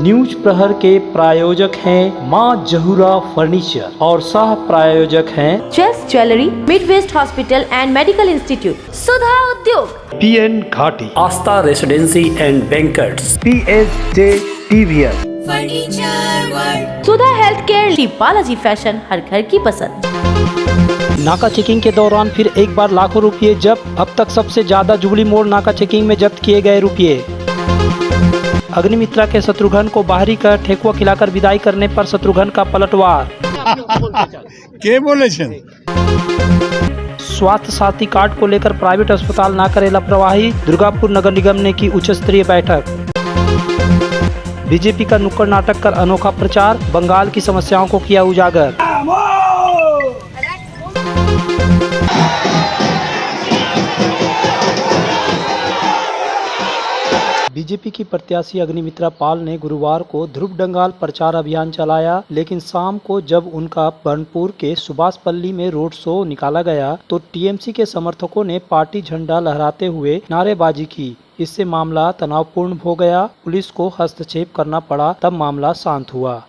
News प्रहर के प्रायोजक हैं माँ जहूरा फर्नीचर और सह प्रायोजक हैं Chase jewellery, Midwest hospital and medical institute, Sudha Udyog, PN Ghati, Aastha residency and banquets, PSJ TVS, furniture world, Sudha health care, Balaji fashion, हर घर की पसंद। नाका चेकिंग के दौरान फिर एक बार लाखों रुपए जब्त। अब तक सबसे ज्यादा जुबली मोड़ नाका चेकिंग में जब्त किए गए रुपए। अग्निमित्रा के शत्रुघ्न को बाहरी कर ठेकुआ खिलाकर विदाई करने पर शत्रुघ्न का पलटवार। के बोले छे? स्वास्थ्य साथी कार्ड को लेकर प्राइवेट अस्पताल ना करे लापरवाही, दुर्गापुर नगर निगम ने की उच्च स्तरीय बैठक। बीजेपी का नुक्कड़ नाटक कर अनोखा प्रचार, बंगाल की समस्याओं को किया उजागर। बीजेपी की प्रत्याशी अग्निमित्रा पाल ने गुरुवार को ध्रुव डंगाल प्रचार अभियान चलाया, लेकिन शाम को जब उनका बर्नपुर के सुभाष पल्ली में रोड शो निकाला गया तो टीएमसी के समर्थकों ने पार्टी झंडा लहराते हुए नारेबाजी की। इससे मामला तनावपूर्ण हो गया, पुलिस को हस्तक्षेप करना पड़ा, तब मामला शांत हुआ।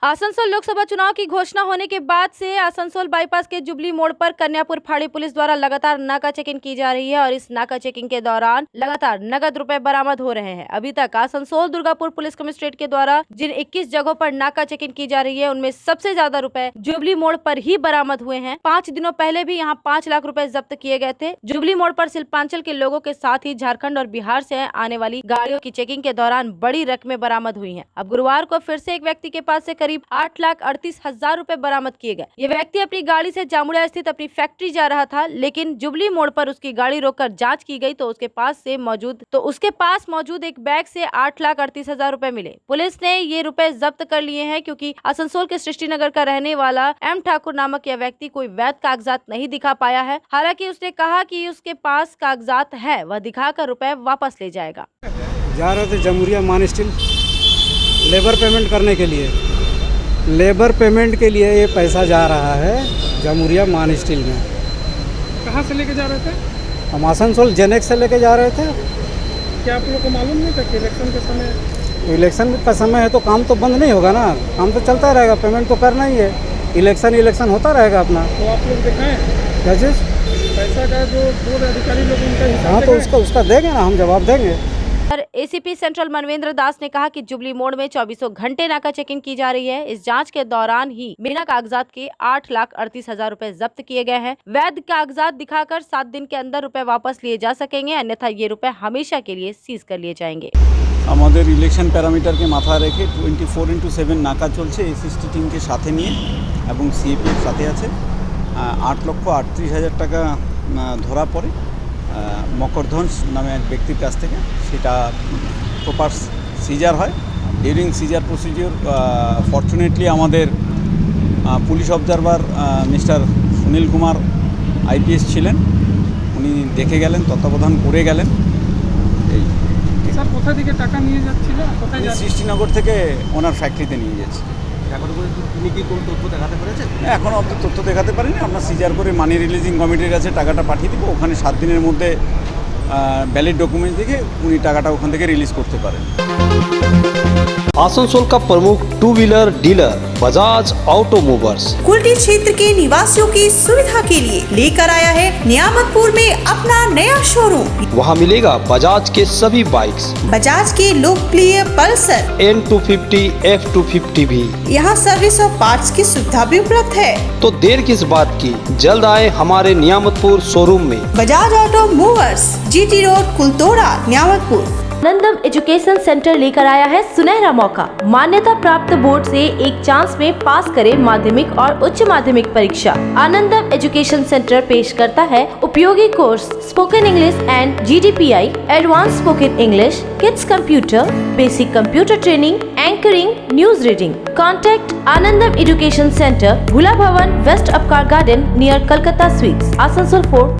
आसनसोल लोकसभा चुनाव की घोषणा होने के बाद से आसनसोल बाईपास के जुबली मोड़ पर कन्यापुर फाड़ी पुलिस द्वारा लगातार नाका चेकिंग की जा रही है और इस नाका चेकिंग के दौरान लगातार नगद रुपए बरामद हो रहे हैं। अभी तक आसनसोल दुर्गापुर पुलिस कमिश्नरेट के द्वारा जिन 21 जगहों पर नाका चेकिंग की जा रही है उनमें सबसे ज्यादा रुपए जुबली मोड़ पर ही बरामद हुए हैं। 5 दिनों पहले भी यहाँ 5 लाख रुपए जब्त किए गए थे। जुबली मोड़ पर शिल्पांचल के लोगों के साथ ही झारखंड और बिहार से आने वाली गाड़ियों की चेकिंग के दौरान बड़ी रकमें बरामद हुई है। अब गुरुवार को फिर से एक व्यक्ति के पास से करीब 8,38,000 रुपए बरामद किए गए। ये व्यक्ति अपनी गाड़ी से जामुड़िया स्थित अपनी फैक्ट्री जा रहा था, लेकिन जुबली मोड़ पर उसकी गाड़ी रोककर जांच की गई तो उसके पास मौजूद एक बैग से 8,38,000 रुपए मिले। पुलिस ने ये रुपए जब्त कर लिए हैं क्योंकि आसनसोल के सृष्टि नगर का रहने वाला एम ठाकुर नामक यह व्यक्ति कोई वैध कागजात नहीं दिखा पाया है। हालांकि उसने कहा कि उसके पास कागजात है, वह दिखाकर रुपए वापस ले जाएगा। जा रहे थे जामुड़िया मान स्टील लेबर पेमेंट करने के लिए। लेबर पेमेंट के लिए ये पैसा जा रहा है जामुड़िया मान स्टील में। कहाँ से लेके जा रहे थे? हम आसनसोल जेनेक्स से लेके जा रहे थे। क्या आप लोगों को मालूम नहीं था कि इलेक्शन का समय है? तो काम तो बंद नहीं होगा ना, काम तो चलता रहेगा, पेमेंट तो करना ही है। इलेक्शन होता रहेगा अपना। तो आप लोग दिखाएं क्या चीज़? पैसा का जो बोर्ड अधिकारी लोग उनका हिसाब। हाँ, तो उसका देंगे ना, हम जवाब देंगे। एसीपी सेंट्रल मनवेंद्र दास ने कहा कि जुबली मोड़ में 24 घंटे नाका चेकिंग की जा रही है। इस जांच के दौरान ही बिना कागजात के 8,38,000 रुपए जब्त किए गए हैं। वैध कागजात दिखाकर 7 दिन के अंदर रुपए वापस लिए जा सकेंगे, अन्यथा ये रुपए हमेशा के लिए सीज कर लिए जाएंगे। আমাদের ইলেকশন প্যারামিটারকে মাথায় রেখে 24/7 নাকা চলছে এসএসটি টিমকে সাথে নিয়ে এবং সিএপিএফ সাথে আছে। 8,38,000 টাকা ধরা পড়ে মকরধ্বজ নামে এক ব্যক্তির কাছ থেকে। সেটা প্রপার সিজার হয়। ডিউরিং সিজার প্রসিডিওর ফরচুনেটলি আমাদের police observer mister Sunil Kumar IPS ছিলেন, উনি দেখে গেলেন, তত্ত্বাবধান করে গেলেন। স্যার কোথা থেকে টাকা নিয়ে যাচ্ছিল? সৃষ্টিনগর থেকে ওনার ফ্যাক্টরিতে নিয়ে যাচ্ছে। তিনি কি কোন তথ্য দেখাতে পেরেছেন? এখনও অব্দি তথ্য দেখাতে পারিনি। আমরা সিজার করে মানি রিলিজিং কমিটির কাছে টাকাটা পাঠিয়ে দিব। ওখানে 7 দিনের মধ্যে ভ্যালিড ডকুমেন্টস দেখে উনি টাকাটা ওখান থেকে রিলিজ করতে পারেন। आसनसोल का प्रमुख 2 wheeler dealer Bajaj automobiles Kulti क्षेत्र के निवासियों की सुविधा के लिए लेकर आया है नियामतपुर में अपना नया शोरूम। वहाँ मिलेगा बजाज के सभी बाइक्स, बजाज के लोकप्रिय पल्सर, N250, F250 भी। यहाँ सर्विस और पार्ट्स की सुविधा भी उपलब्ध है। तो देर किस बात की, जल्द आए हमारे नियामतपुर शोरूम में। Bajaj auto movers, GT road, Kultora, Niyamatpur. Anandam education centre लेकर आया है सुनहरा मौका। मान्यता प्राप्त बोर्ड से एक चांस में पास करें माध्यमिक और उच्च माध्यमिक परीक्षा। आनंदम एजुकेशन सेंटर पेश करता है उपयोगी course spoken English and GDPI, advance spoken English, kids computer, basic computer training, anchoring, news reading. Contact Anandam education centre, Bhula Bhawan, west Upkar garden, near Calcutta sweets, Asansol 4।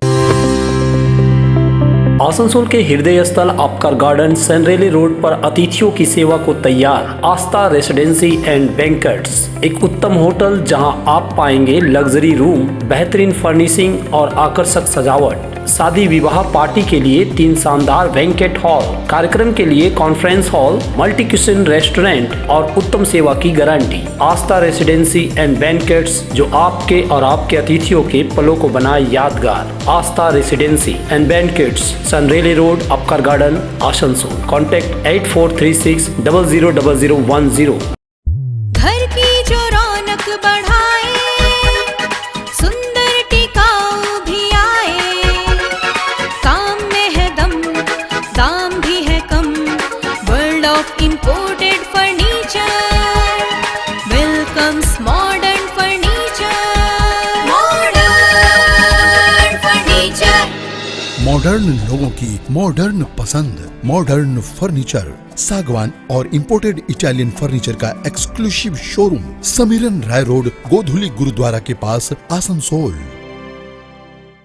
Asansol के हृदय स्थल अपकार गार्डन सनरेली रोड पर अतिथियों की सेवा को तैयार आस्था रेसिडेंसी एंड बैंक्वेट्स, एक उत्तम होटल जहां आप पाएंगे लग्जरी रूम, बेहतरीन फर्निशिंग और आकर्षक सजावट। शादी विवाह पार्टी के लिए 3 शानदार बैंकेट हॉल, कार्यक्रम के लिए conference hall, multi kitchen restaurant और उत्तम सेवा की guarantee. Aastha residency and banquets, जो आपके और आपके अतिथियों के पलों को बनाए यादगार। Aastha residency and banquets, Senraleigh road, Upkar garden, Asansol. Contact 8436 000010। घर की जो रौनक बढ़ाए, सुंदर टिकाऊ भी आए, काम में है दम, दाम भी है कम, world of imported furniture, welcomes modern furniture, modern furniture. Modern लोगों की मॉडर्न पसंद, मॉडर्न फर्नीचर, सागवान और इंपोर्टेड इटालियन फर्नीचर का exclusive showroom, Samiran Rai road, Godhuli gurdwara के पास, आसनसोल।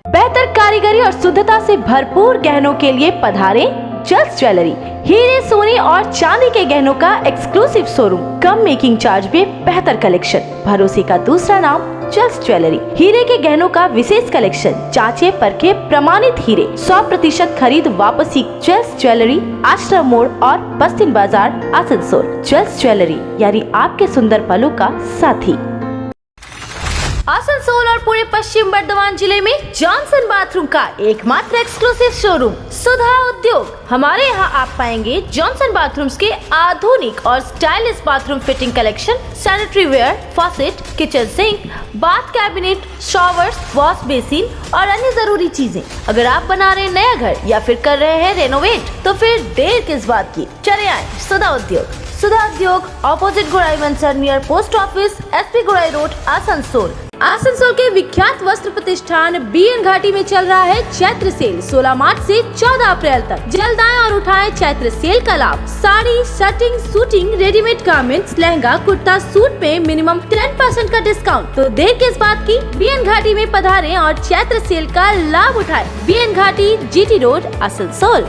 बेहतर कारीगरी और शुद्धता से भरपूर गहनों के लिए पधारें जल्स ज्वेलरी। हीरे, सोने और चांदी के गहनों का एक्सक्लूसिव शोरूम, कम मेकिंग चार्ज में बेहतर कलेक्शन, भरोसे का दूसरा नाम जल्स ज्वेलरी। हीरे के गहनों का विशेष कलेक्शन, जांचे परखे प्रमाणित हीरे, 100% खरीद वापसी। जल्स ज्वेलरी, आश्रम मोड़ और बस्तिन बाजार, आसनसोल। जल्स ज्वेलरी यानी आपके सुंदर पलों का साथी। आसनसोल और पूरे पश्चिम बर्धमान जिले में जॉनसन बाथरूम का एकमात्र एक्सक्लूसिव शोरूम सुधा उद्योग। हमारे यहाँ आप पाएंगे जॉनसन बाथरूम्स के आधुनिक और stylish bathroom fitting collection, sanitary ware, faucet, kitchen sink, bath cabinet, showers, wash basin और अन्य जरूरी चीजें। अगर आप बना रहे हैं नया घर या फिर कर रहे हैं रेनोवेट, तो फिर देर किस बात की, चले आए सुधा उद्योग। सुधा उद्योग ऑपोजिट गोराई मंसर, नियर पोस्ट ऑफिस, SP गोराई रोड, आसनसोल। आसनसोल के विख्यात वस्त्र प्रतिष्ठान BN घाटी में चल रहा है चैत्र सेल 16 मार्च से 14 अप्रैल तक। जल्द आएं और उठाएं चैत्र सेल का लाभ। Sari, shirting, suiting, readymade garments, lehenga, kurta, suit पे मिनिमम 10% का डिस्काउंट। तो देर किस बात की, BN घाटी में पधारें और चैत्र सेल का लाभ उठाएं। BN घाटी, GT रोड, आसनसोल।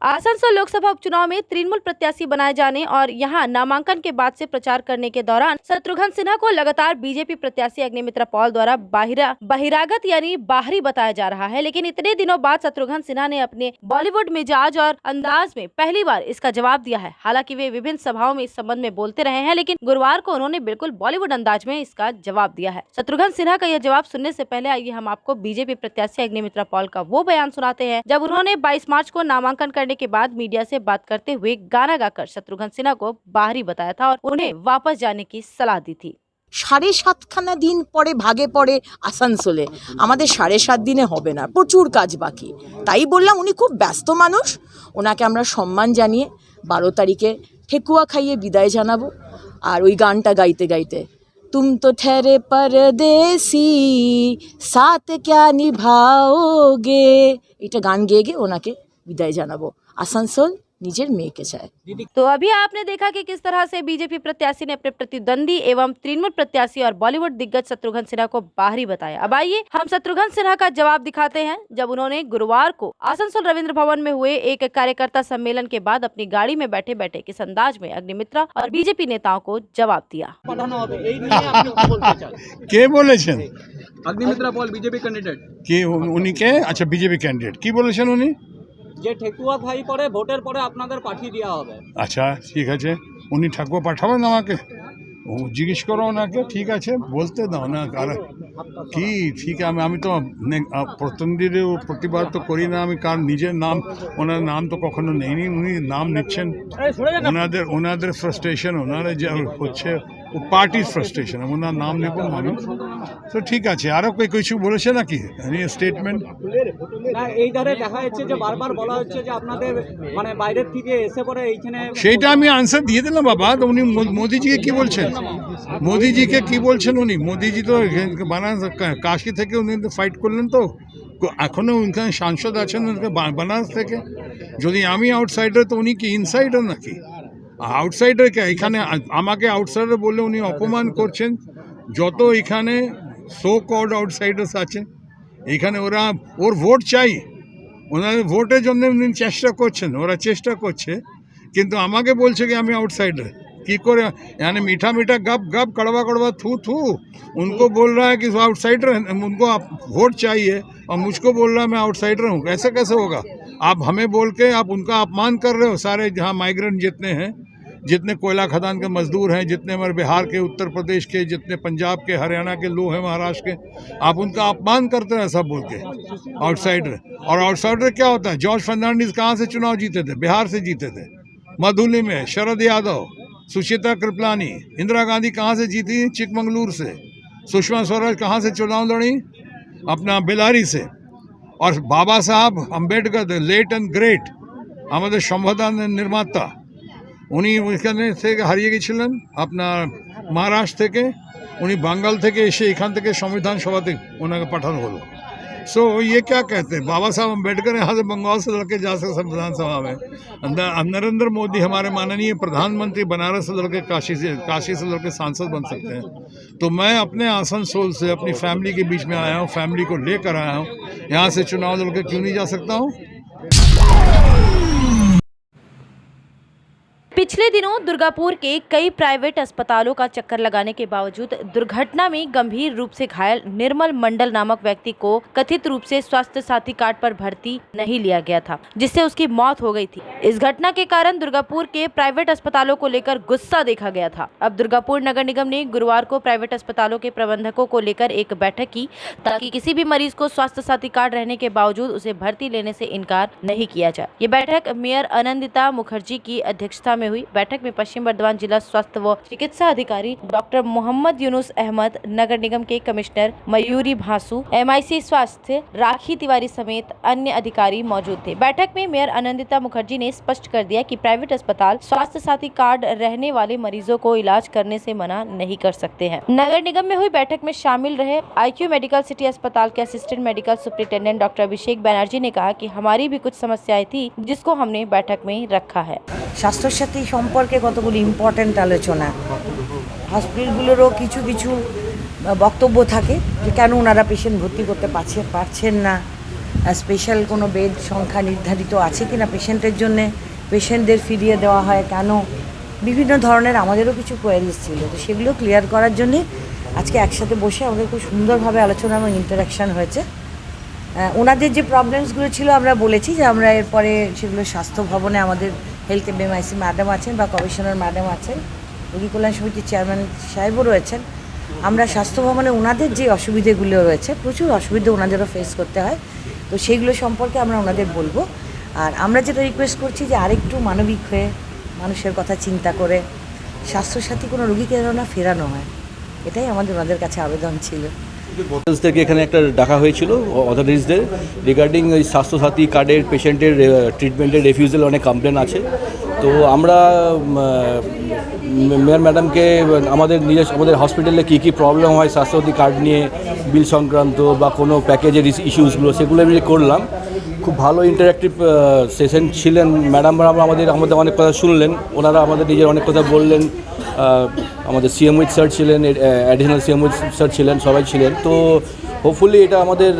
आसनसोल लोकसभा उपचुनाव में तृणमूल प्रत्याशी बनाए जाने और यहां नामांकन के बाद से प्रचार करने के दौरान शत्रुघ्न सिन्हा को लगातार बीजेपी प्रत्याशी अग्निमित्रा पॉल द्वारा बहिरागत यानी बाहरी बताया जा रहा है। लेकिन इतने दिनों बाद शत्रुघ्न सिन्हा ने अपने बॉलीवुड मिजाज और अंदाज में पहली बार इसका जवाब दिया है। हालांकि वे विभिन्न सभाओं में इस संबंध में बोलते रहे हैं, लेकिन गुरुवार को उन्होंने बिल्कुल बॉलीवुड अंदाज में इसका जवाब दिया है। शत्रुघ्न सिन्हा का यह जवाब सुनने से पहले आइए हम आपको बीजेपी प्रत्याशी अग्निमित्रा पॉल का वो बयान सुनाते हैं जब उन्होंने 22 मार्च को नामांकन करने के बाद मीडिया से बात करते हुए गाना गाकर शत्रुघ्न सिन्हा को बाहरी बताया था और उन्हें वापस जाने की सलाह दी थी। 7.5 दिन পরে ভাগে পড়ে আসানসোলে, আমাদের 7.5 দিনে হবে না, প্রচুর কাজ বাকি। তাই বললাম উনি খুব ব্যস্ত মানুষ, ওনাকে আমরা সম্মান জানিয়ে 12 তারিখে ঠেকুয়া খাইয়ে বিদায় জানাবো। আর ওই গানটা গাইতে গাইতে तुम तो ठहरे परदेसी साथ क्या निभाओगे, এটা গান গেয়ে গিয়ে ওনাকে বিদায় জানাবো। আসানসোল निजर मेये के चाहे। तो अभी आपने देखा कि किस तरह से बीजेपी प्रत्याशी ने अपने प्रतिद्वंदी एवं तृणमूल प्रत्याशी और बॉलीवुड दिग्गज शत्रुघ्न सिन्हा को बाहरी बताया। अब आइए हम शत्रुघ्न सिन्हा का जवाब दिखाते हैं जब उन्होंने गुरुवार को आसनसोल रविंद्र भवन में हुए एक कार्यकर्ता सम्मेलन के बाद अपनी गाड़ी में बैठे बैठे किस अंदाज में अग्निमित्रा और बीजेपी नेताओं को जवाब दिया। के बोलेছেন अग्निमित्रा पॉल बीजेपी कैंडिडेट কে উনি কে? আচ্ছা বিজেপি ক্যান্ডিডেট, কি বলেছেন উনি? যে ঠেকুয়া খাই পরে ভোটের পরে আপনাদের পাঠিয়ে দেওয়া হবে। আচ্ছা ঠিক আছে, উনি ঠাকুর পাঠাবেন আমাকে? ও জিজ্ঞেস করো ওনাকে, ঠিক আছে বলতে দাও না। আর কি ঠিক আছে, আমি তো প্রতিনিধির প্রতিবাদ তো করি না, আমি কারণ নিজের নাম, ওনার নাম তো কখনো নেইনি, উনি নাম নিচ্ছেন, ওনাদের ফ্রাস্ট্রেশন, ওনারা যে হচ্ছে ও পার্টির ফ্রাস্ট্রেশন, ওনার নাম নেব মানুষ। তো ঠিক আছে, আরও কিছু বলেছে নাকি স্টেটমেন্ট? না, এই ধারে দেখা যাচ্ছে যে বারবার বলা হচ্ছে যে আপনাদের মানে বাইরের থেকে এসে পরে এইখানে সেইটা আমি আনসার দিয়ে দিলাম বাবা। তো উনি মোদিজিকে কি বলছেন, মোদিজিকে কি বলছেন উনি? মোদিজি তো বানারস কাশি থেকে উনি ফাইট করলেন, তো এখনও উনখানে সাংসদ আছেন বানারস থেকে। যদি আমি আউটসাইডার তো উনি কি ইনসাইডার নাকি? আউটসাইডার কে? এখানে আমাকে আউটসাইডার বলে উনি অপমান করছেন। যত এখানে সো কল্ড আউটসাইডার্স আছেন এখানে, ওর ভোট চাই, ওনাদের ভোটের জন্য উনি চেষ্টা করছেন, ওরা চেষ্টা করছে, কিন্তু আমাকে বলছে कि আমি आउटसाइडर की करे, यानी मीठा मीठा गप गप कड़वा कड़वा थू थू। उनको बोल रहा है कि वो आउटसाइडर हैं, उनको आप वोट चाहिए, और मुझको बोल रहा है मैं आउटसाइडर हूँ। ऐसे कैसे होगा? आप हमें बोल के आप उनका अपमान कर रहे हो। सारे जहाँ माइग्रेंट जितने हैं, जितने कोयला खदान के मजदूर हैं, जितने हमारे बिहार के, उत्तर प्रदेश के, जितने पंजाब के, हरियाणा के लोग हैं, महाराष्ट्र के, आप उनका अपमान करते हैं सब बोल के आउटसाइडर। और आउटसाइडर क्या होता है? जॉर्ज फर्नांडिस कहाँ से चुनाव जीते थे? बिहार से जीते थे। मधुली में शरद यादव, सुशीता कृपलानी, इंदिरा गांधी कहाँ से जीती? चिकमंगलूर से। सुषमा स्वराज कहाँ से चुनाव लड़ी? अपना बेलारी से। और Baba Saheb Ambedkar, the late and great हमारे संविधान निर्माता, উনি ওইখানে থেকে হারিয়ে গেছিলেন আপনার মহারাষ্ট্র থেকে। উনি বাঙ্গাল থেকে এসে এখান থেকে সংবিধান সভাতে ওনাকে পাঠানো হলো। सो ये क्या कहते हैं, बाबा साहब अम्बेडकर यहाँ से बंगाल से लड़के जा सकते संविधान सभा में। नरेंद्र मोदी हमारे माननीय प्रधानमंत्री बनारस से लड़के काशी से लड़के सांसद बन सकते हैं। तो मैं अपने आसनसोल से अपनी फैमिली के बीच में आया हूँ, फैमिली को लेकर आया हूँ, यहाँ से चुनाव लड़के क्यों नहीं जा सकता हूँ? पिछले दिनों दुर्गापुर के कई प्राइवेट अस्पतालों का चक्कर लगाने के बावजूद दुर्घटना में गंभीर रूप से घायल निर्मल मंडल नामक व्यक्ति को कथित रूप से स्वास्थ्य साथी कार्ड पर भर्ती नहीं लिया गया था, जिससे उसकी मौत हो गई थी। इस घटना के कारण दुर्गापुर के प्राइवेट अस्पतालों को लेकर गुस्सा देखा गया था। अब दुर्गापुर नगर निगम ने गुरुवार को प्राइवेट अस्पतालों के प्रबंधकों को लेकर एक बैठक की, ताकि किसी भी मरीज को स्वास्थ्य साथी कार्ड रहने के बावजूद उसे भर्ती लेने से इनकार नहीं किया जाए। ये बैठक मेयर आनंदिता मुखर्जी की अध्यक्षता में हुई। बैठक में पश्चिम बर्धमान जिला स्वास्थ्य व चिकित्सा अधिकारी डॉक्टर मोहम्मद यूनुस अहमद, नगर निगम के कमिश्नर मयूरी भासु, MIC स्वास्थ्य राखी तिवारी समेत अन्य अधिकारी मौजूद थे। बैठक में मेयर आनंदिता मुखर्जी ने स्पष्ट कर दिया कि प्राइवेट अस्पताल स्वास्थ्य साथी कार्ड रहने वाले मरीजों को इलाज करने से मना नहीं कर सकते हैं। नगर निगम में हुई बैठक में शामिल रहे IQ मेडिकल सिटी अस्पताल के assistant medical superintendent doctor Abhishek Banerjee ने कहा कि हमारी भी कुछ समस्याएं थी, जिसको हमने बैठक में रखा है। স্বাস্থ্যসাথী সম্পর্কে কতগুলি ইম্পর্ট্যান্ট আলোচনা, হসপিটালগুলোরও কিছু কিছু বক্তব্য থাকে যে কেন ওনারা পেশেন্ট ভর্তি করতে পারছেন না, স্পেশাল কোনো বেড সংখ্যা নির্ধারিত আছে কি না পেশেন্টের জন্যে, পেশেন্টদের ফিরিয়ে দেওয়া হয় কেন, বিভিন্ন ধরনের আমাদেরও কিছু কোয়ারিজ ছিল। তো সেগুলো ক্লিয়ার করার জন্যে আজকে একসাথে বসে আমাদের খুব সুন্দরভাবে আলোচনা এবং ইন্টারাকশান হয়েছে। ওনাদের যে প্রবলেমসগুলো ছিল আমরা বলেছি যে আমরা এরপরে সেগুলো স্বাস্থ্য ভবনে আমাদের হেলথ MIC ম্যাডাম আছেন বা কমিশনার ম্যাডাম আছেন, রোগী কল্যাণ সমিতির চেয়ারম্যান সাহেবও রয়েছেন, আমরা স্বাস্থ্য ভবনে ওনাদের যে অসুবিধেগুলো রয়েছে, প্রচুর অসুবিধা ওনাদেরও ফেস করতে হয়, তো সেইগুলো সম্পর্কে আমরা ওনাদের বলবো। আর আমরা যেটা রিকোয়েস্ট করছি যে আরেকটু মানবিক হয়ে মানুষের কথা চিন্তা করে স্বাস্থ্যসাথী কোনো রোগীকে যেন না ফেরানো হয়, এটাই আমাদের ওনাদের কাছে আবেদন ছিল। থেকে এখানে একটা ডাকা হয়েছিল অথরিটিসদের রিগার্ডিং এই স্বাস্থ্যসাথী কার্ডের পেশেন্টের ট্রিটমেন্টের রেফিউজাল অনেক কমপ্লেন আছে। তো আমরা মেয়র ম্যাডামকে আমাদের হসপিটালে কী কী প্রবলেম হয় স্বাস্থ্যসাথী কার্ড নিয়ে, বিল সংক্রান্ত বা কোনো প্যাকেজের ইস্যুসগুলো, সেগুলো আমি করলাম। খুব ভালো ইন্টারঅ্যাক্টিভ সেশন ছিলেন ম্যাডামরা, আমাদের অনেক কথা শুনলেন, ওনারা আমাদের নিজের অনেক কথা বললেন। আমাদের CM উইথ স্যার ছিলেন, অ্যাডিশনাল CM উইথ স্যার ছিলেন, সবাই ছিলেন। তো হোপফুলি এটা আমাদের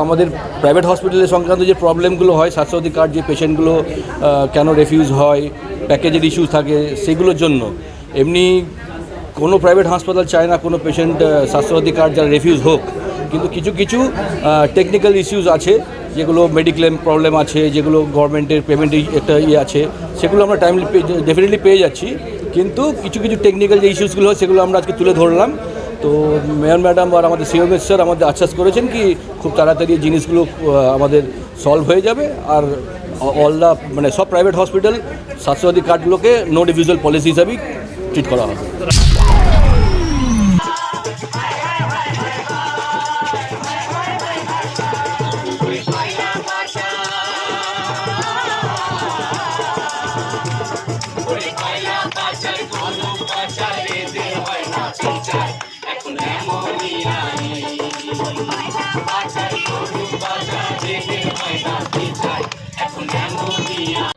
আমাদের প্রাইভেট হসপিটালের সংক্রান্ত যে প্রবলেমগুলো হয়, স্বাস্থ্যসাথী কার্ড যে পেশেন্টগুলো কেন রেফিউজ হয়, প্যাকেজের ইস্যুস থাকে, সেগুলোর জন্য এমনি কোনো প্রাইভেট হাসপাতাল চায় না কোনো পেশেন্ট স্বাস্থ্যসাথী কার্ড যারা রেফিউজ হোক, কিন্তু কিছু কিছু টেকনিক্যাল ইস্যুস আছে, যেগুলো মেডিক্লেম প্রবলেম আছে, যেগুলো গভর্নমেন্টের পেমেন্ট একটা আছে, সেগুলো আমরা টাইমলি ডেফিনেটলি পেয়ে যাচ্ছি, কিন্তু কিছু কিছু টেকনিক্যাল যে ইস্যুসগুলো হয় সেগুলো আমরা আজকে তুলে ধরলাম। তো মেয়র ম্যাডাম আর আমাদের CM স্যার আমাদের আশ্বাস করেছেন কি খুব তাড়াতাড়ি জিনিসগুলো আমাদের সলভ হয়ে যাবে, আর মানে সব প্রাইভেট হসপিটাল স্বাস্থ্যসাথী কার্ডগুলোকে নো রিফিউজাল পলিসি হিসাবেই ট্রিট করা হবে।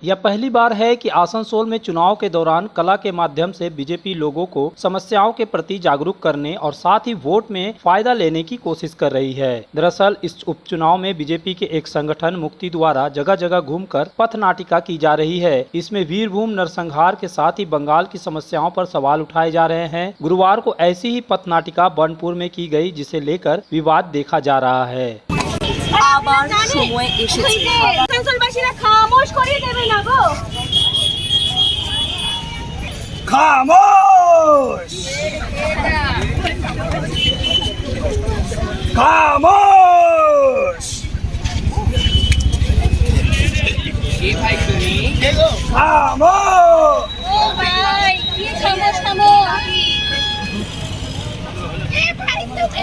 यह पहली बार है कि आसनसोल में चुनाव के दौरान कला के माध्यम से बीजेपी लोगों को समस्याओं के प्रति जागरूक करने और साथ ही वोट में फायदा लेने की कोशिश कर रही है। दरअसल इस उपचुनाव में बीजेपी के एक संगठन मुक्ति द्वारा जगह जगह घूमकर पथ नाटिका की जा रही है। इसमें वीरभूम नरसंहार के साथ ही बंगाल की समस्याओं पर सवाल उठाए जा रहे हैं। गुरुवार को ऐसी ही पथ नाटिका बर्नपुर में की गई, जिसे लेकर विवाद देखा जा रहा है। আবার সময় এসেছে আসানসোলবাসীরা খামোশ করিয়ে দেবে না গো খামোশ খামোশ কি ভাই তুমি খামোশ ও ভাই কি খামোশ খামোশ এ ভাই তুমি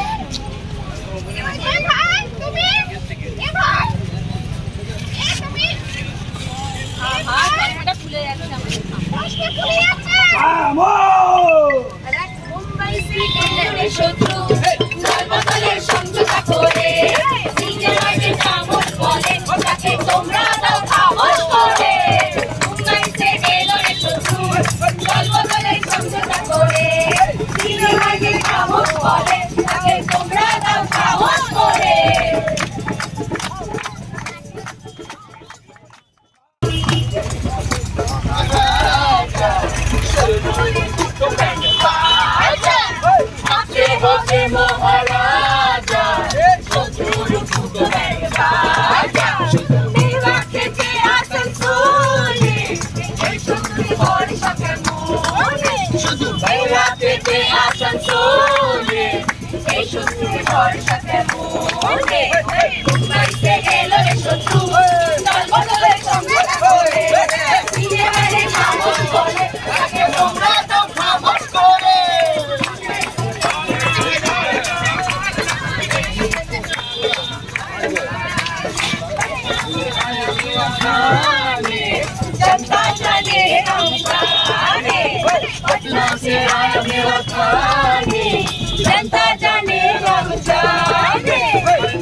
जनता जाने हम जाने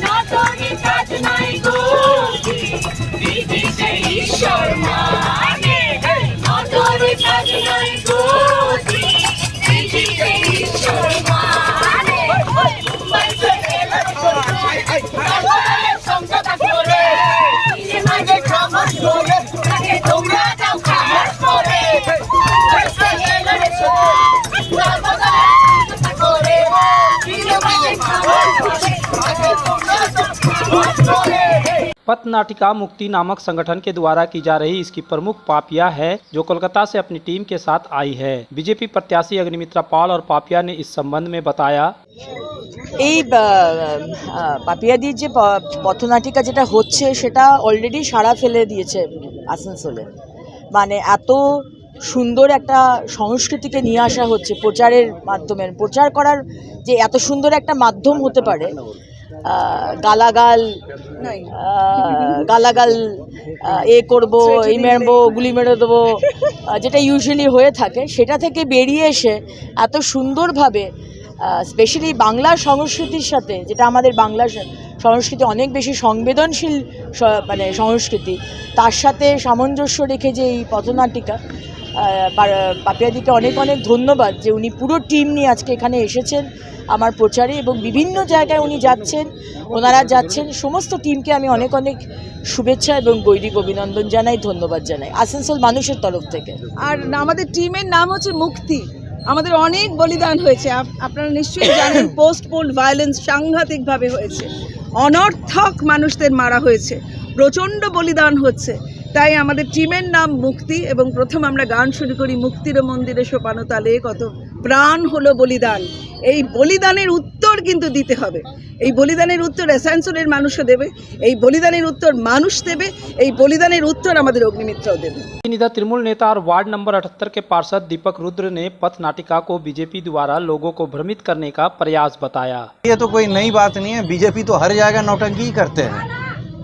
ना तो निकाज नहीं गोदी दीदी से ईश्वर माने ना तो निकाज नहीं गोदी दीदी से ईश्वर माने मुंबई से समझौता करे इन्हें माने खामोश करे ताकि तुमरा दाव खामोश करे पथ नाटिका मुक्ति नामक संगठन के द्वारा की जा रही इसकी प्रमुख पापिया है, जो कोलकाता से अपनी टीम के साथ आई है। बीजेपी प्रत्याशी अग्निमित्रा पाल और पापिया ने इस संबंध में बताया। এই পাপিয়াদির যে পথনাটিকা যেটা হচ্ছে সেটা অলরেডি সাড়া ফেলে দিয়েছে আসানসোলে। মানে এত সুন্দর একটা সংস্কৃতিকে নিয়ে আসা হচ্ছে প্রচারের মাধ্যমে। প্রচার করার যে এত সুন্দর একটা মাধ্যম হতে পারে, গালাগাল এ করব, এই মারবো, গুলি মেরে দেবো, যেটা ইউজুয়ালি হয়ে থাকে, সেটা থেকে বেরিয়ে এসে এত সুন্দরভাবে স্পেশালি বাংলা সংস্কৃতির সাথে, যেটা আমাদের বাংলা সংস্কৃতি অনেক বেশি সংবেদনশীল মানে সংস্কৃতি, তার সাথে সামঞ্জস্য রেখে যে এই পথনাটিকা, পাপিয়াদিকে অনেক অনেক ধন্যবাদ যে উনি পুরো টিম নিয়ে আজকে এখানে এসেছেন আমার প্রচারে, এবং বিভিন্ন জায়গায় উনি যাচ্ছেন, ওনারা যাচ্ছেন। সমস্ত টিমকে আমি অনেক অনেক শুভেচ্ছা এবং গৈরিক অভিনন্দন জানাই, ধন্যবাদ জানাই আসানসোল মানুষের তরফ থেকে। আর আমাদের টিমের নাম হচ্ছে মুক্তি। আমাদের অনেক বলিদান হয়েছে, আপনারা নিশ্চয়ই জানেন। পোস্ট পোল ভায়োলেন্স সাংঘাতিকভাবে হয়েছে, অনর্থক মানুষদের মারা হয়েছে, প্রচণ্ড বলিদান হচ্ছে। তাই আমাদের টিমের নাম মুক্তি, এবং প্রথম আমরা গান শুরু করি মুক্তির মন্দিরে সোপানো তালে কত প্রাণ হলো বলিদান। এই বলিদানের উত্তর কিন্তু দিতে হবে। এই বলিদানের উত্তর আসানসোলের মানুষও দেবে, এই বলিদানের উত্তর মানুষ দেবে, এই বলিদানের উত্তর আমাদের অগ্নিমিত্রাও দেবে। इधर तृणमूल नेता और वार्ड नंबर 78 के पार्षद दीपक रुद्र ने पथ नाटिका को बीजेपी द्वारा लोगों को भ्रमित करने का प्रयास बताया। ये तो कोई नई बात नहीं है, बीजेपी तो हर जगह नौटंकी करते हैं,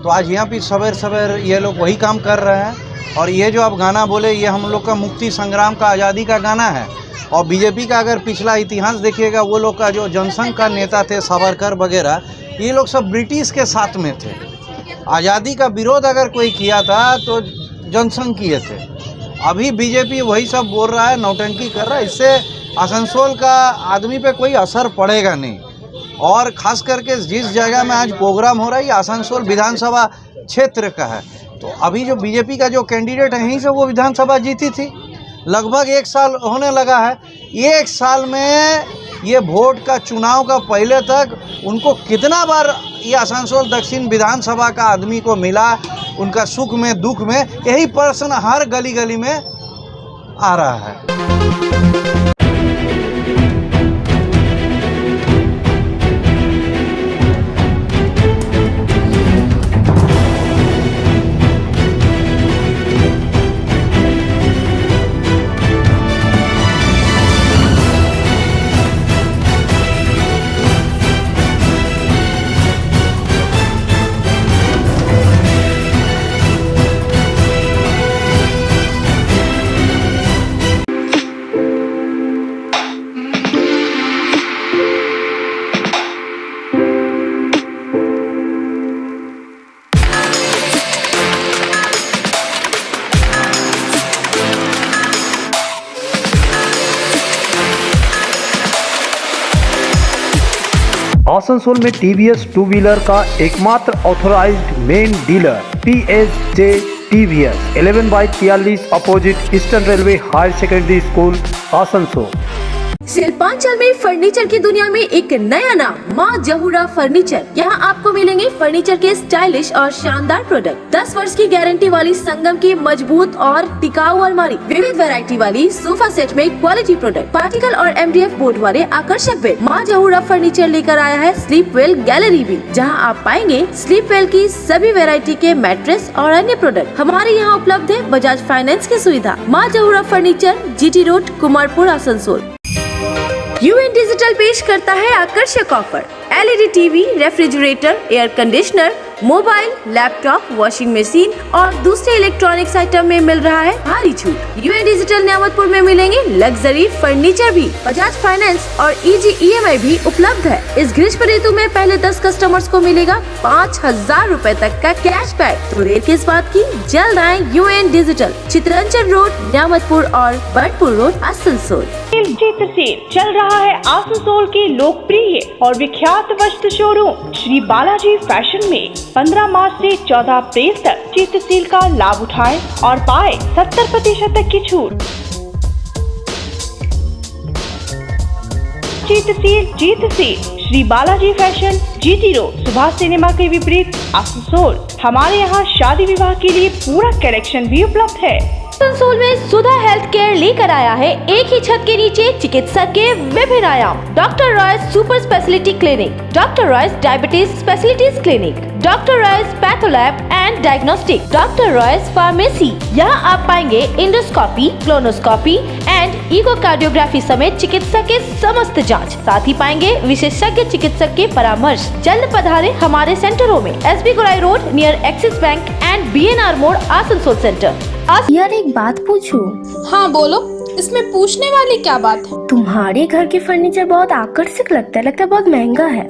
तो आज यहाँ पे सवेर सवेर ये लोग वही काम कर रहे हैं। और ये जो आप गाना बोले, ये हम लोग का मुक्ति संग्राम का, आज़ादी का गाना है। और बीजेपी का अगर पिछला इतिहास देखिएगा, वो लोग का जो जनसंघ का नेता थे सावरकर वगैरह, ये लोग सब ब्रिटिश के साथ में थे। आज़ादी का विरोध अगर कोई किया था तो जनसंघीय थे। अभी बीजेपी वही सब बोल रहा है, नौटंकी कर रहा है। इससे आसनसोल का आदमी पे कोई असर पड़ेगा नहीं। और ख़ास करके जिस जगह में आज प्रोग्राम हो रहा है ये आसनसोल विधानसभा क्षेत्र का है। तो अभी जो बीजेपी का जो कैंडिडेट है यहीं से वो विधानसभा जीती थी। लगभग 1 साल होने लगा है। 1 साल में ये वोट का चुनाव का पहले तक उनको कितना बार ये आसनसोल दक्षिण विधानसभा का आदमी को मिला, उनका सुख में दुख में, यही प्रश्न हर गली गली में आ रहा है। आसनसोल में टीवीएस टू व्हीलर का एकमात्र authorised main dealer PSJ TVS 11/43 opposite Eastern Railway higher secondary school Asansol. Shilpanchal में फर्नीचर की दुनिया में एक नया नाम माँ जहूरा फर्नीचर। यहाँ आपको मिलेंगे फर्नीचर के स्टाइलिश और शानदार प्रोडक्ट। 10 वर्ष की गारंटी वाली संगम की मजबूत और टिकाऊ अलमारी, विविध वैरायटी वाली सोफा सेट में क्वालिटी प्रोडक्ट, पार्टिकल और MDF बोर्ड वाले आकर्षक बेड। माँ जहूरा फर्नीचर लेकर आया है स्लीप वेल गैलरी भी, जहाँ आप पाएंगे स्लीप वेल की सभी वैरायटी के मैट्रेस और अन्य प्रोडक्ट। हमारे यहाँ उपलब्ध है बजाज फाइनेंस की सुविधा। Maa Jahura furniture, GT road, Kumarpur, Asansol. UN digital पेश करता है आकर्षक offer. LED TV, refrigerator, air conditioner, mobile, laptop, washing machine और दूसरे इलेक्ट्रॉनिक्स आइटम में मिल रहा है भारी छूट। UN डिजिटल नियामतपुर में मिलेंगे लग्जरी फर्नीचर भी। बजाज फाइनेंस और इजी EMI भी उपलब्ध है। इस ग्रीष्म ऋतु में पहले 10 कस्टमर्स को मिलेगा 5000 रूपए तक का कैशबैक। तो देर किस बात की, जल्द आए UN डिजिटल, चित्रंचन रोड, नियामतपुर और बर्डपुर रोड, आसनसोल। चित्र सेल चल रहा है आसनसोल के लोकप्रिय और विख्यात वस्त्र शोरूम श्री बालाजी फैशन में 15 मार्च से 14 अप्रैल तक चित्र सेल का लाभ उठाएं और पाए 70% तक की छूट। चित्र sale Shri Balaji fashion, GT road, Subhash cinema के विपरीत, आसनसोल। हमारे यहाँ शादी विवाह के लिए पूरा कलेक्शन भी उपलब्ध है। आसनसोल में सुधा हेल्थ केयर लेकर आया है एक ही छत के नीचे चिकित्सक के विभिन्न आयाम। Doctor Royce super speciality clinic, doctor Royce diabetes specialities clinic, doctor Royce patholab and diagnostic, doctor Royce pharmacy. यहाँ आप पाएंगे इंडोस्कोपी, क्लोनोस्कोपी एंड इकोकार्डियोग्राफी समेत चिकित्सा के समस्त जांच। साथ ही पाएंगे विशेषज्ञ चिकित्सक के परामर्श। जल्द पधारे हमारे सेंटरों में SB Gorai road near axis bank and BNR मोड़, आसनसोल सेंटर। यार एक बात पूछूं? हाँ बोलो, इसमें पूछने वाली क्या बात है? तुम्हारे घर के फर्नीचर बहुत आकर्षक लगता है बहुत महंगा है।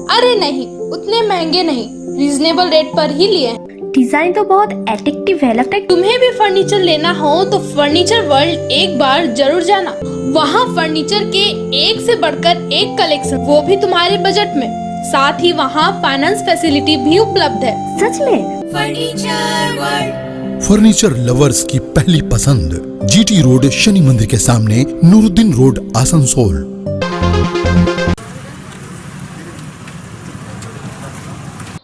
अरे नहीं, उतने महंगे नहीं, रीजनेबल रेट पर ही लिए। डिजाइन तो बहुत एट्रैक्टिव है, लगता है तुम्हें भी फर्नीचर लेना हो तो फर्नीचर वर्ल्ड एक बार जरूर जाना। वहाँ फर्नीचर के एक से बढ़कर एक कलेक्शन, वो भी तुम्हारे बजट में। साथ ही वहाँ फाइनेंस फैसिलिटी भी उपलब्ध है। सच में? फर्नीचर वर्ल्ड, फर्नीचर लवर्स की पहली पसंद, GT रोड, शनि मंदिर के सामने, नूरुद्दीन रोड, आसनसोल।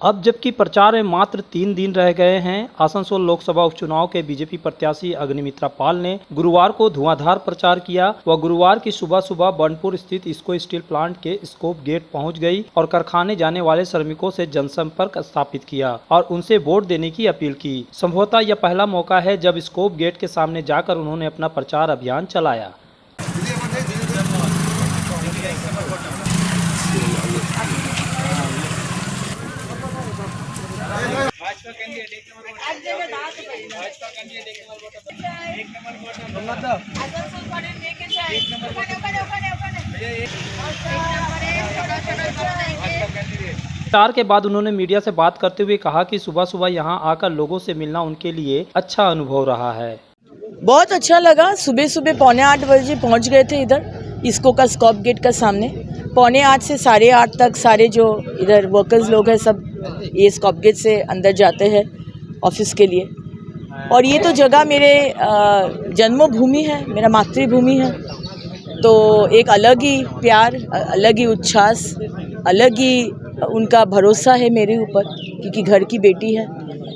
अब जबकि प्रचार में मात्र 3 दिन रह गए हैं, आसनसोल लोकसभा उपचुनाव के बीजेपी प्रत्याशी अग्निमित्रा पाल ने गुरुवार को धुआंधार प्रचार किया। वह गुरुवार की सुबह बर्नपुर स्थित इस्को स्टील प्लांट के स्कोप गेट पहुंच गई और कारखाने जाने वाले श्रमिकों से जनसंपर्क स्थापित किया और उनसे वोट देने की अपील की। संभवतः यह पहला मौका है जब स्कोप गेट के सामने जाकर उन्होंने अपना प्रचार अभियान चलाया। एक नंबर इफ्तार के बाद उन्होंने मीडिया से बात करते हुए कहा कि सुबह सुबह यहाँ आकर लोगों से मिलना उनके लिए अच्छा अनुभव रहा है। बहुत अच्छा लगा। सुबह सुबह 7:45 बजे पहुँच गए थे इधर इसको का स्कॉप गेट का सामने। 7:45 से 8:30 तक सारे जो इधर वर्कर्स लोग हैं सब ये स्कॉप गेट से अंदर जाते हैं ऑफिस के लिए। और ये तो जगह मेरे जन्मभूमि है, मेरा मातृभूमि है, तो एक अलग ही प्यार, अलग ही उच्छ्वास, अलग ही उनका भरोसा है मेरे ऊपर, क्योंकि घर की बेटी है।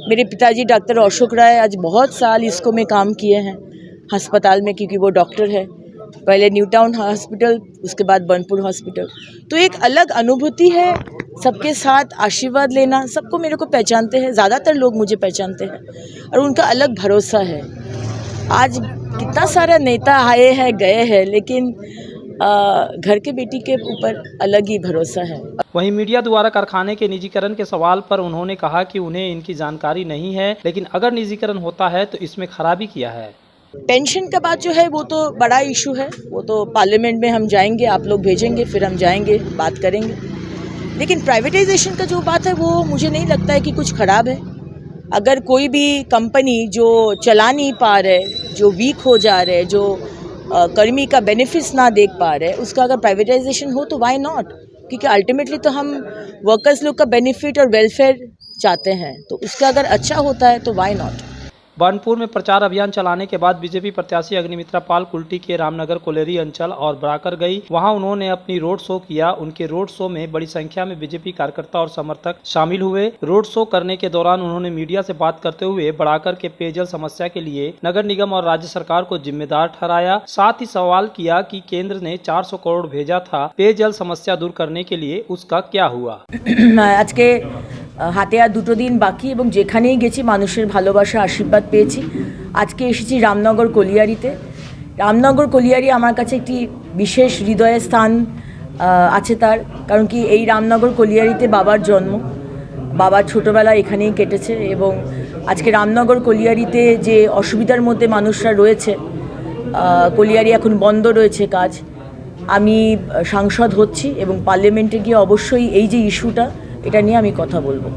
मेरे पिताजी डॉक्टर अशोक राय आज बहुत साल इसको में काम किए हैं अस्पताल में, क्योंकि वो डॉक्टर है। पहले न्यू टाउन हॉस्पिटल, उसके बाद बनपुर हॉस्पिटल। तो एक अलग अनुभूति है सबके साथ आशीर्वाद लेना। सबको मेरे को पहचानते हैं, ज़्यादातर लोग मुझे पहचानते हैं, और उनका अलग भरोसा है। आज कितना सारा नेता आए हैं गए हैं, लेकिन घर के बेटी के ऊपर अलग ही भरोसा है। वहीं मीडिया द्वारा कारखाने के निजीकरण के सवाल पर उन्होंने कहा कि उन्हें इनकी जानकारी नहीं है, लेकिन अगर निजीकरण होता है तो इसमें खराबी क्या है। पेंशन का बात जो है वो तो बड़ा इशू है, वो तो पार्लियामेंट में हम जाएंगे, आप लोग भेजेंगे, फिर हम जाएंगे, बात करेंगे। लेकिन प्राइवेटाइजेशन का जो बात है वो मुझे नहीं लगता है कि कुछ ख़राब है। अगर कोई भी कंपनी जो चला नहीं पा रहे, जो वीक हो जा रहे, जो कर्मी का बेनिफिट्स ना देख पा रहे, उसका अगर प्राइवेटाइजेशन हो तो व्हाई नॉट, क्योंकि अल्टीमेटली तो हम वर्कर्स लोग का बेनिफिट और वेलफेयर चाहते हैं, तो उसका अगर अच्छा होता है तो व्हाई नॉट। बनपुर में प्रचार अभियान चलाने के बाद बीजेपी प्रत्याशी अग्निमित्रा पाल कुल्टी के रामनगर कोलेरी अंचल और बड़ाकर गई। वहां उन्होंने अपनी रोड शो किया। उनके रोड शो में बड़ी संख्या में बीजेपी कार्यकर्ता और समर्थक शामिल हुए। रोड शो करने के दौरान उन्होंने मीडिया से बात करते हुए बड़ाकर के पेयजल समस्या के लिए नगर निगम और राज्य सरकार को जिम्मेदार ठहराया। साथ ही सवाल किया कि केंद्र ने 400 करोड़ भेजा था पेयजल समस्या दूर करने के लिए, उसका क्या हुआ। आज के হাতে আর 2 দিন বাকি এবং যেখানেই গেছি মানুষের ভালোবাসা আশীর্বাদ পেয়েছি। আজকে এসেছি রামনগর কলিয়ারিতে। রামনগর কলিয়ারি আমার কাছে একটি বিশেষ হৃদয়ের স্থান আছে তার, কারণ কি এই রামনগর কলিয়ারিতে বাবার জন্ম, বাবার ছোটোবেলা এখানেই কেটেছে। এবং আজকে রামনগর কলিয়ারিতে যে অসুবিধার মধ্যে মানুষরা রয়েছে, কলিয়ারি এখন বন্ধ রয়েছে কাজ, আমি সাংসদ হচ্ছি এবং পার্লামেন্টে গিয়ে অবশ্যই এই যে ইস্যুটা, এটা নিয়ে আমি কথা বলবো।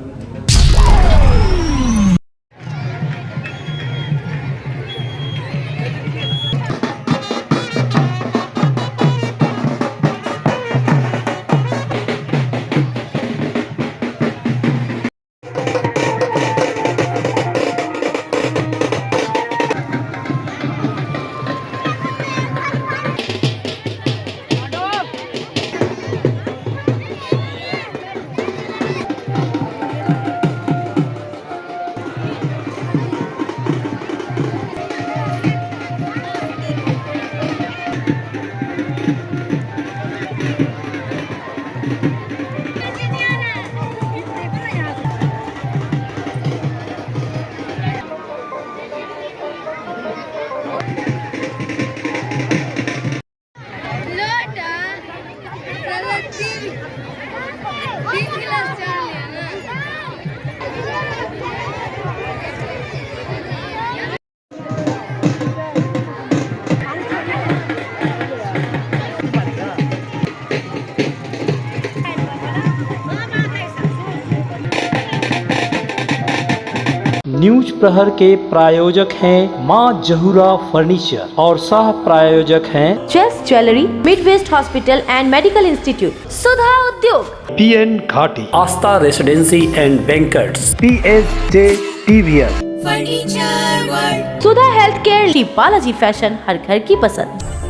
न्यूज प्रहर के प्रायोजक हैं मां जहूरा फर्नीचर और सह प्रायोजक हैं Chase jewellery, Midwest hospital and medical institute, Sudha Udyog, PN Ghati, Aastha residency and banquets, PSJ TVS, Sudha health care, Balaji fashion, हर घर की पसंद।